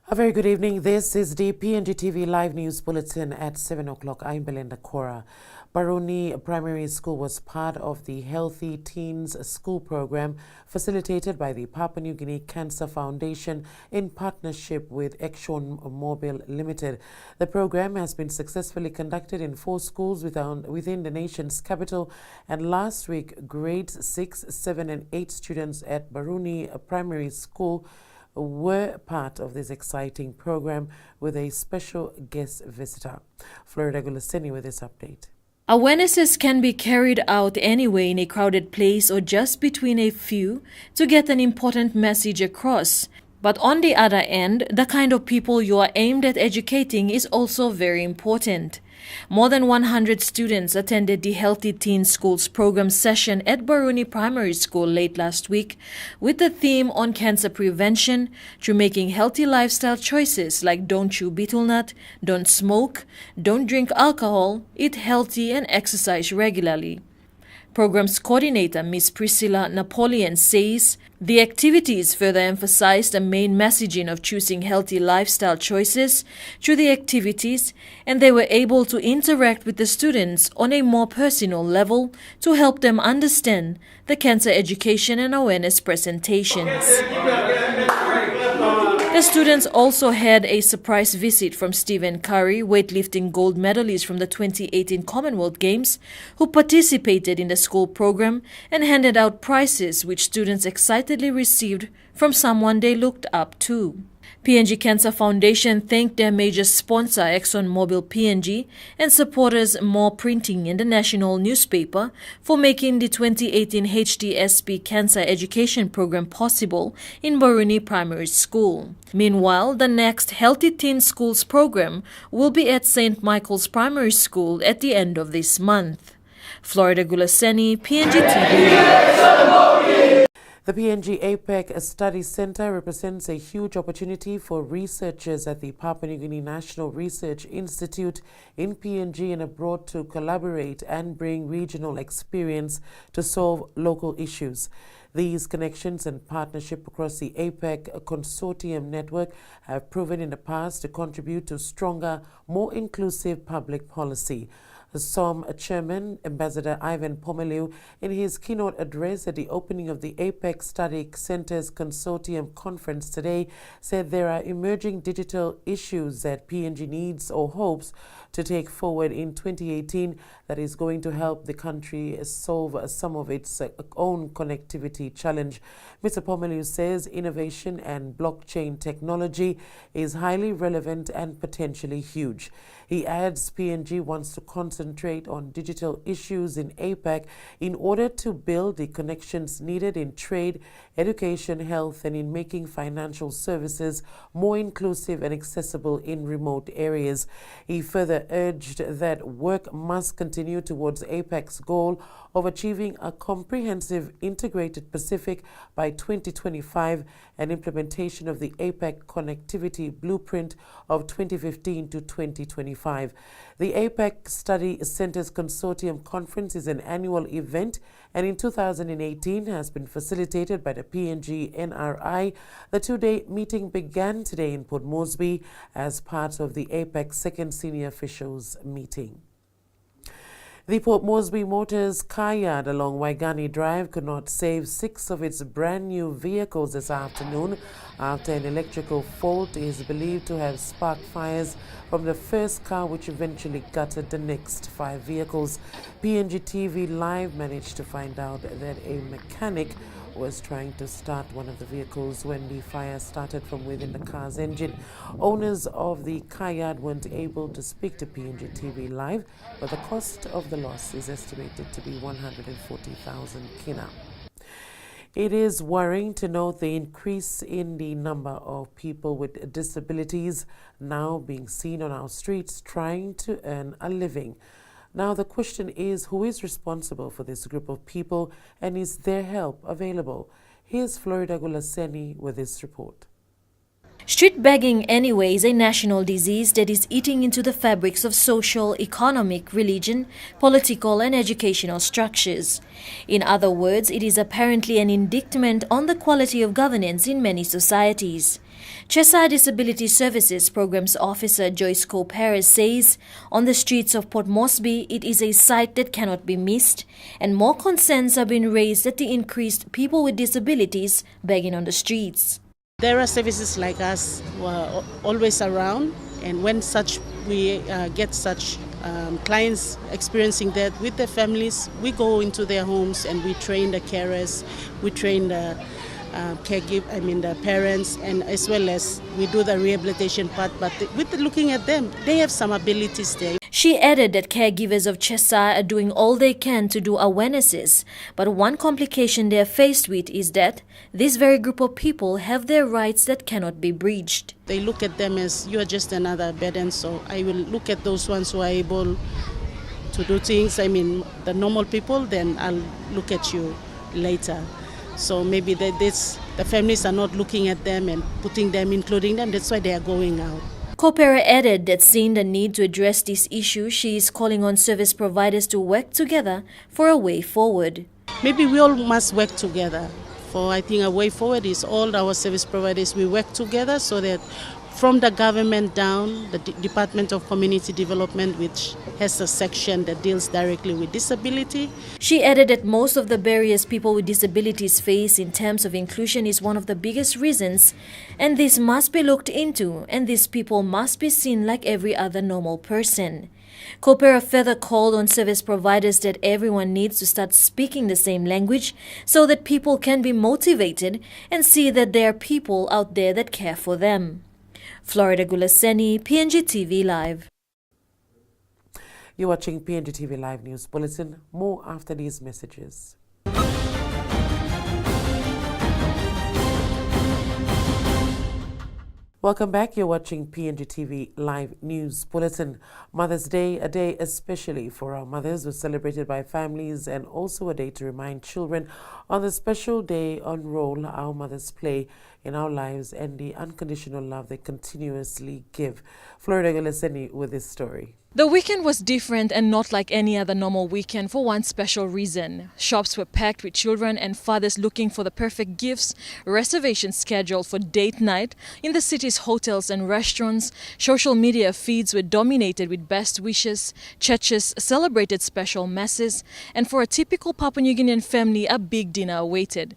A very good evening. This is the Pngtv Live News Bulletin at 7 o'clock. I'm Belinda Cora. Baruni Primary School was part of the Healthy Teens School program facilitated by the Papua New Guinea Cancer Foundation in partnership with ExxonMobil Limited. The program has been successfully conducted in 4 schools within the nation's capital, and last week grades 6, 7 and 8 students at Baruni Primary School were part of this exciting program with a special guest visitor. Florida Gulaseni with this update. Awarenesses can be carried out anywhere in a crowded place or just between a few to get an important message across. But on the other end, the kind of people you are aimed at educating is also very important. More than 100 students attended the Healthy Teen Schools program session at Baruni Primary School late last week with the theme on cancer prevention through making healthy lifestyle choices like don't chew betel nut, don't smoke, don't drink alcohol, eat healthy and exercise regularly. Program's coordinator, Ms. Priscilla Napoleon, says the activities further emphasize the main messaging of choosing healthy lifestyle choices through the activities, and they were able to interact with the students on a more personal level to help them understand the cancer education and awareness presentations. The students also had a surprise visit from Stephen Curry, weightlifting gold medalist from the 2018 Commonwealth Games, who participated in the school program and handed out prizes which students excitedly received from someone they looked up to. PNG Cancer Foundation thanked their major sponsor ExxonMobil PNG and supporters More Printing in the national newspaper for making the 2018 HDSP Cancer Education Program possible in Baruni Primary School. Meanwhile, the next Healthy Teen Schools program will be at St. Michael's Primary School at the end of this month. Florida Gulaseni, Pngtv. The PNG APEC Study Center represents a huge opportunity for researchers at the Papua New Guinea National Research Institute in PNG and abroad to collaborate and bring regional experience to solve local issues. These connections and partnership across the APEC consortium network have proven in the past to contribute to stronger, more inclusive public policy. SOM Chairman Ambassador Ivan Pomaleu, in his keynote address at the opening of the APEC Study Center's Consortium Conference today, said there are emerging digital issues that PNG needs or hopes to take forward in 2018 that is going to help the country solve some of its own connectivity challenge. Mr. Pomaleu says innovation and blockchain technology is highly relevant and potentially huge. He adds PNG wants to concentrate on digital issues in APEC in order to build the connections needed in trade, education, health, and in making financial services more inclusive and accessible in remote areas. He further urged that work must continue towards APEC's goal of achieving a comprehensive integrated Pacific by 2025 and implementation of the APEC Connectivity Blueprint of 2015 to 2025. The APEC Study Centers Consortium Conference is an annual event and in 2018 has been facilitated by the PNG NRI. The 2-day meeting began today in Port Moresby as part of the APEC Second Senior Officials Meeting. The Port Moresby Motors car yard along Waigani Drive could not save 6 of its brand new vehicles this afternoon after an electrical fault is believed to have sparked fires from the first car, which eventually gutted the next 5 vehicles. Pngtv Live managed to find out that a mechanic was trying to start one of the vehicles when the fire started from within the car's engine. Owners of the car yard weren't able to speak to Pngtv Live, but the cost of the loss is estimated to be 140,000 kina. It is worrying to note the increase in the number of people with disabilities now being seen on our streets trying to earn a living. Now the question is, who is responsible for this group of people and is their help available? Here's Florida Gulaseni with this report. Street begging anyway is a national disease that is eating into the fabrics of social, economic, religion, political and educational structures. In other words, it is apparently an indictment on the quality of governance in many societies. Cheshire Disability Services Programs Officer Joyce Perez says, on the streets of Port Moresby, it is a sight that cannot be missed, and more concerns have been raised at the increased people with disabilities begging on the streets. There are services like us who are always around, and when we get such clients experiencing that with their families, we go into their homes and we train the carers, we train the the parents, and as well as we do the rehabilitation part. But with looking at them, they have some abilities there. She added that caregivers of Cheshire are doing all they can to do awarenesses, but one complication they are faced with is that this very group of people have their rights that cannot be breached. They look at them as, you are just another burden, so I will look at those ones who are able to do things, the normal people, then I'll look at you later. So maybe the families are not looking at them and putting them, including them, that's why they are going out. Kopera added that seeing the need to address this issue, she is calling on service providers to work together for a way forward. Maybe we all must work together. I think a way forward is all our service providers, we work together so that from the government down, the Department of Community Development, which has a section that deals directly with disability. She added that most of the barriers people with disabilities face in terms of inclusion is one of the biggest reasons, and this must be looked into, and these people must be seen like every other normal person. Kopera further called on service providers that everyone needs to start speaking the same language so that people can be motivated and see that there are people out there that care for them. Florida Gulaseni, Pngtv Live. You're watching Pngtv Live News Bulletin. More after these messages. Welcome back. You're watching Pngtv Live News Bulletin. Mother's Day, a day especially for our mothers, was celebrated by families and also a day to remind children on the special day on role our mothers play in our lives and the unconditional love they continuously give. Florida Gulaseni with this story. The weekend was different and not like any other normal weekend for one special reason. Shops were packed with children and fathers looking for the perfect gifts, reservations scheduled for date night in the city's hotels and restaurants. Social media feeds were dominated with best wishes, churches celebrated special masses, and for a typical Papua New Guinean family, a big dinner awaited.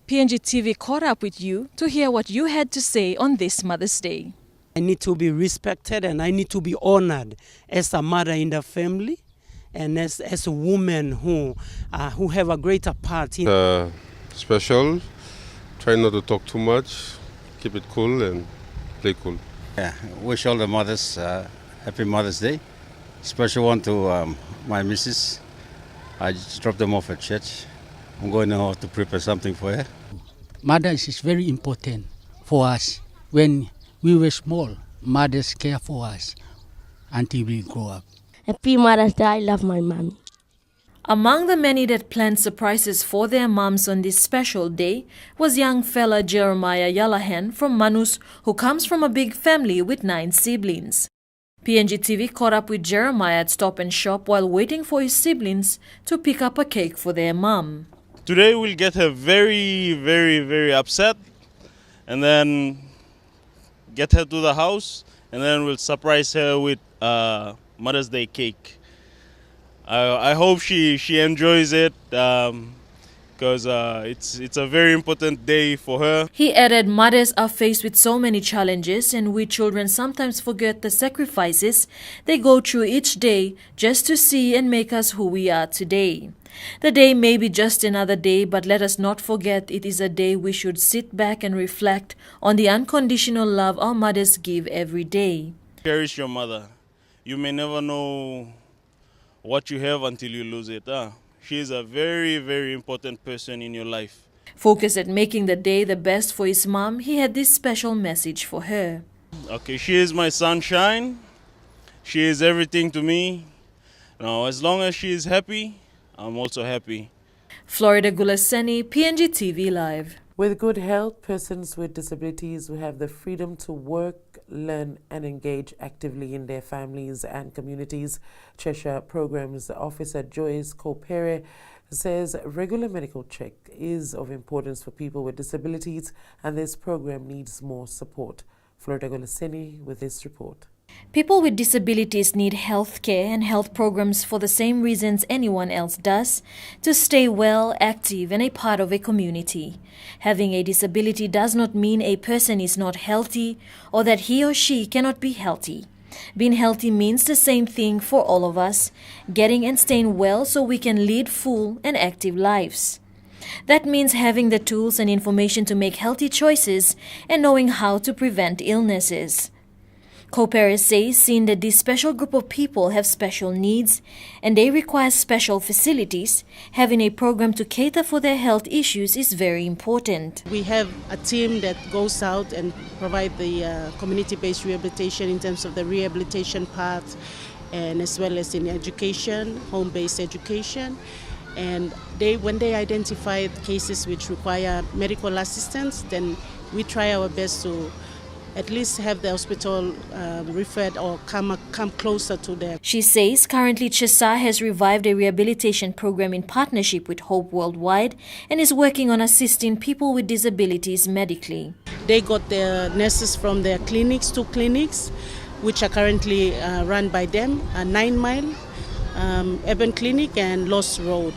Pngtv caught up with you to hear what you had to say on this Mother's Day. I need to be respected and I need to be honored as a mother in the family and as a woman who have a greater part in special. Try not to talk too much, keep it cool and play cool. Yeah, wish all the mothers happy Mother's Day. Special one to my missus. I just dropped them off at church. I'm going now to prepare something for her. Mothers is very important for us. When we were small, mothers care for us until we grow up. Happy Mother's Day, I love my mommy. Among the many that planned surprises for their moms on this special day was young fella Jeremiah Yalahan from Manus, who comes from a big family with 9 siblings. Pngtv caught up with Jeremiah at Stop and Shop while waiting for his siblings to pick up a cake for their mom. Today we'll get her very, very, very upset and then get her to the house, and then we'll surprise her with Mother's Day cake. I hope she enjoys it because it's a very important day for her. He added mothers are faced with so many challenges and we children sometimes forget the sacrifices they go through each day just to see and make us who we are today. The day may be just another day, but let us not forget it is a day we should sit back and reflect on the unconditional love our mothers give every day. Cherish your mother. You may never know what you have until you lose it. She is a very, very important person in your life. Focused at making the day the best for his mom, he had this special message for her. Okay, she is my sunshine. She is everything to me. Now, as long as she is happy, I'm also happy. Florida Gulaseni, Pngtv Live. With good health, persons with disabilities will have the freedom to work, learn and engage actively in their families and communities. Cheshire Programs Officer Joyce Kopere says regular medical check is of importance for people with disabilities and this program needs more support. Florida Golaseni with this report. People with disabilities need health care and health programs for the same reasons anyone else does, to stay well, active and a part of a community. Having a disability does not mean a person is not healthy or that he or she cannot be healthy. Being healthy means the same thing for all of us, getting and staying well so we can lead full and active lives. That means having the tools and information to make healthy choices and knowing how to prevent illnesses. Kopere says seeing that this special group of people have special needs and they require special facilities, having a program to cater for their health issues is very important. We have a team that goes out and provide the community-based rehabilitation in terms of the rehabilitation part and as well as in education, home-based education. And when they identify cases which require medical assistance, then we try our best to at least have the hospital referred or come closer to them. She says currently Chesa has revived a rehabilitation program in partnership with Hope Worldwide and is working on assisting people with disabilities medically. They got their nurses from their clinics, 2 clinics, which are currently run by them, 9 Mile, Urban Clinic and Lost Road.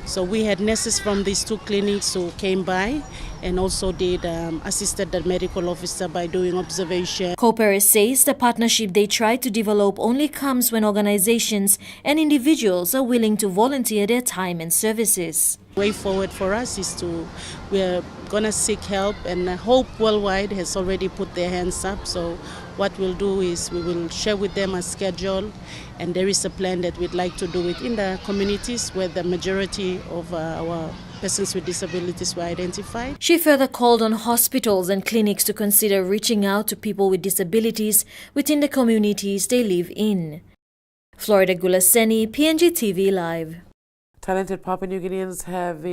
So we had nurses from these 2 clinics who came by and also did assisted the medical officer by doing observation. Kopere says the partnership they try to develop only comes when organizations and individuals are willing to volunteer their time and services. Way forward for us is we're going to seek help, and Hope Worldwide has already put their hands up. So what we'll do is we will share with them a schedule, and there is a plan that we'd like to do it in the communities where the majority of our persons with disabilities were identified. She further called on hospitals and clinics to consider reaching out to people with disabilities within the communities they live in. Florida Gulaseni, Pngtv Live. Talented Papua New Guineans have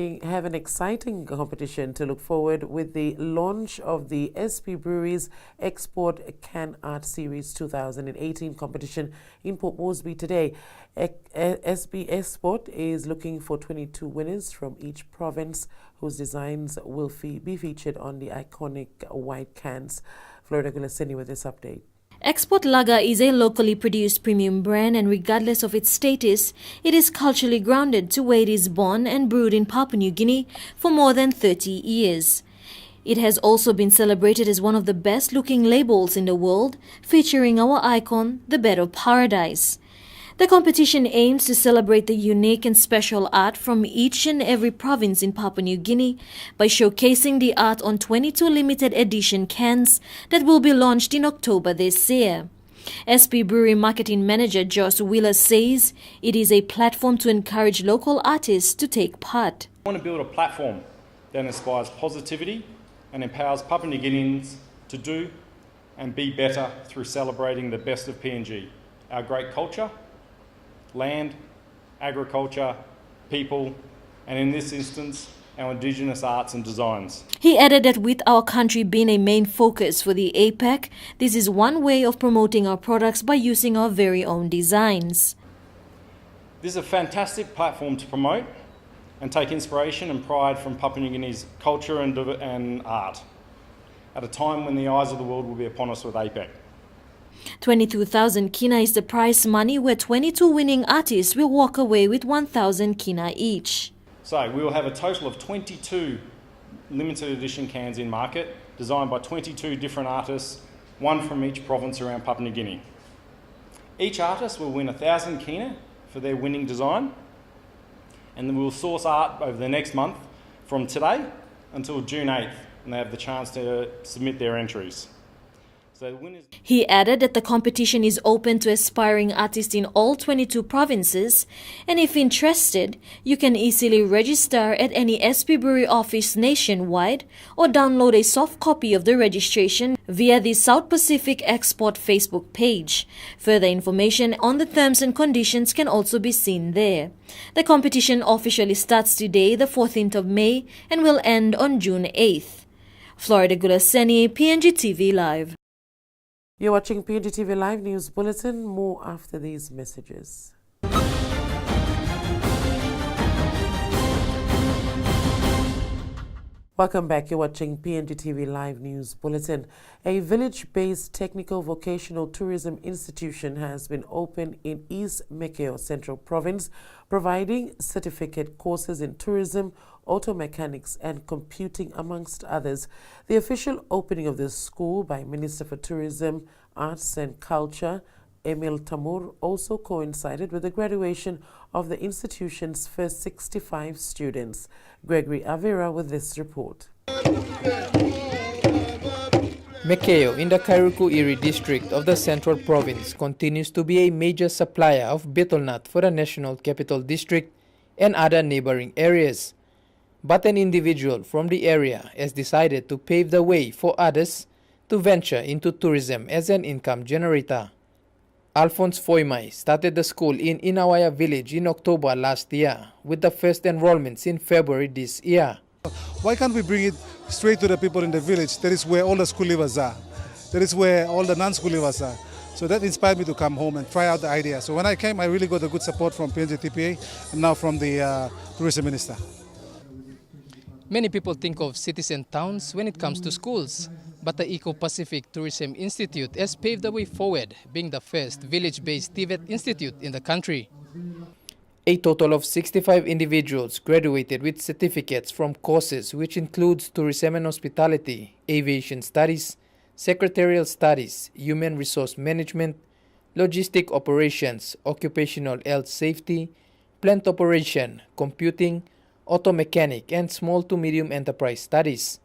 an exciting competition to look forward with the launch of the SP Brewery's Export Can Art Series 2018 competition in Port Moresby today. SP Export is looking for 22 winners from each province whose designs will be featured on the iconic white cans. Florida Gulaseni with this update. Export Lager is a locally produced premium brand, and regardless of its status, it is culturally grounded to where it is born and brewed in Papua New Guinea for more than 30 years. It has also been celebrated as one of the best-looking labels in the world, featuring our icon, the Bed of Paradise. The competition aims to celebrate the unique and special art from each and every province in Papua New Guinea by showcasing the art on 22 limited edition cans that will be launched in October this year. SP Brewery Marketing Manager Josh Wheeler says it is a platform to encourage local artists to take part. I want to build a platform that inspires positivity and empowers Papua New Guineans to do and be better through celebrating the best of PNG, our great culture, land, agriculture, people, and in this instance, our Indigenous arts and designs. He added that with our country being a main focus for the APEC, this is one way of promoting our products by using our very own designs. This is a fantastic platform to promote and take inspiration and pride from Papua New Guinea's culture and art at a time when the eyes of the world will be upon us with APEC. 22,000 kina is the prize money, where 22 winning artists will walk away with 1,000 kina each. So we will have a total of 22 limited edition cans in market, designed by 22 different artists, one from each province around Papua New Guinea. Each artist will win 1,000 kina for their winning design, and then we will source art over the next month from today until June 8th, and they have the chance to submit their entries. So the winners. He added that the competition is open to aspiring artists in all 22 provinces, and if interested, you can easily register at any SP Brewery office nationwide or download a soft copy of the registration via the South Pacific Export Facebook page. Further information on the terms and conditions can also be seen there. The competition officially starts today, the 14th of May, and will end on June 8th. Florida Gulaseni, Pngtv Live. You're watching Pngtv Live News Bulletin. More after these messages. Welcome back. You're watching Pngtv Live News Bulletin. A village-based technical vocational tourism institution has been opened in East Mekeo Central Province, providing certificate courses in tourism, auto mechanics and computing, amongst others. The official opening of this school by Minister for Tourism, Arts and Culture, Emil Tamur, also coincided with the graduation of the institution's first 65 students. Gregory Avera with this report. Mekeo in the Kairuku-Iri district of the Central Province continues to be a major supplier of betel nut for the National Capital District and other neighboring areas. But an individual from the area has decided to pave the way for others to venture into tourism as an income generator. Alphonse Foymai started the school in Inawaya village in October last year, with the first enrollments in February this year. Why can't we bring it straight to the people in the village? That is where all the school leavers are. That is where all the non-school leavers are. So that inspired me to come home and try out the idea. So when I came, I really got a good support from PNG-TPA and now from the tourism minister. Many people think of cities and towns when it comes to schools, but the Eco-Pacific Tourism Institute has paved the way forward, being the first village-based TVET institute in the country. A total of 65 individuals graduated with certificates from courses which includes tourism and hospitality, aviation studies, secretarial studies, human resource management, logistic operations, occupational health safety, plant operation, computing, auto mechanic, and small to medium enterprise studies.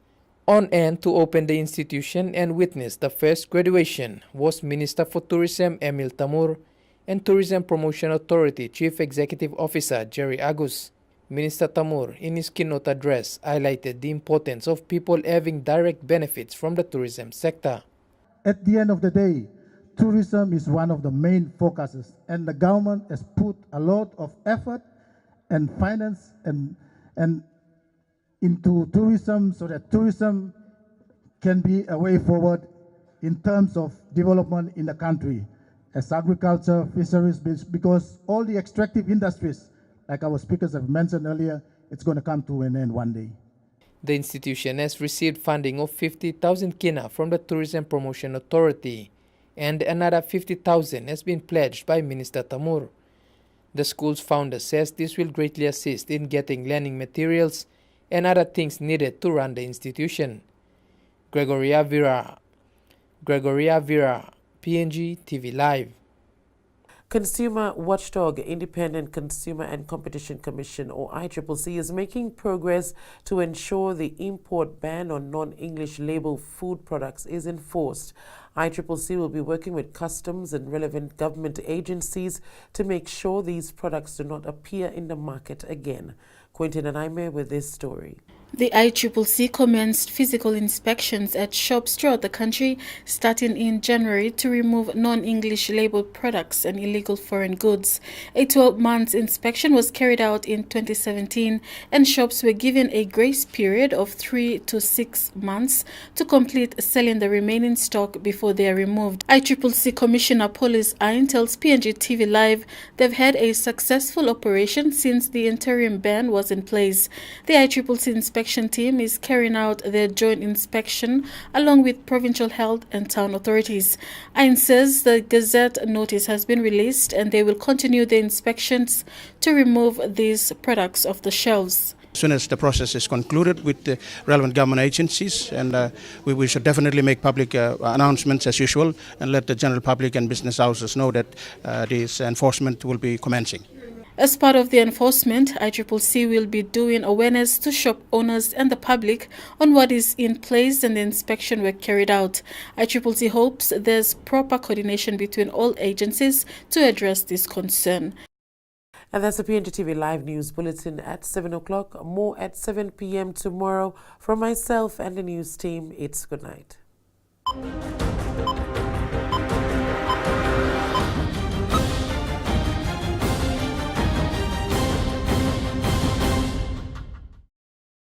On hand to open the institution and witness the first graduation was Minister for Tourism Emil Tamur and Tourism Promotion Authority Chief Executive Officer Jerry Agus. Minister Tamur, in his keynote address, highlighted the importance of people having direct benefits from the tourism sector. At the end of the day, tourism is one of the main focuses, and the government has put a lot of effort and finance and into tourism so that tourism can be a way forward in terms of development in the country as agriculture, fisheries, because all the extractive industries, like our speakers have mentioned earlier, it's going to come to an end one day. The institution has received funding of 50,000 kina from the Tourism Promotion Authority, and another 50,000 has been pledged by Minister Tamur. The school's founder says this will greatly assist in getting learning materials and other things needed to run the institution. Gregory Avera, PNG TV Live. Consumer Watchdog, Independent Consumer and Competition Commission, or ICCC, is making progress to ensure the import ban on non-English label food products is enforced. ICCC will be working with customs and relevant government agencies to make sure these products do not appear in the market again. Quentin and Aime with this story. The ICCC commenced physical inspections at shops throughout the country starting in January to remove non-English labeled products and illegal foreign goods. A 12-month inspection was carried out in 2017 and shops were given a grace period of 3 to 6 months to complete selling the remaining stock before they are removed. ICCC Commissioner Police Ain tells PNG TV Live they've had a successful operation since the interim ban was in place. The ICCC inspection team is carrying out their joint inspection along with provincial health and town authorities. Ain says the Gazette notice has been released and they will continue the inspections to remove these products off the shelves. As soon as the process is concluded with the relevant government agencies, and we should definitely make public announcements as usual and let the general public and business houses know that this enforcement will be commencing. As part of the enforcement, ICCC will be doing awareness to shop owners and the public on what is in place and the inspection work carried out. ICCC hopes there's proper coordination between all agencies to address this concern. And that's the Pngtv Live News Bulletin at 7 o'clock. More at 7 p.m. tomorrow. From myself and the news team, it's good night.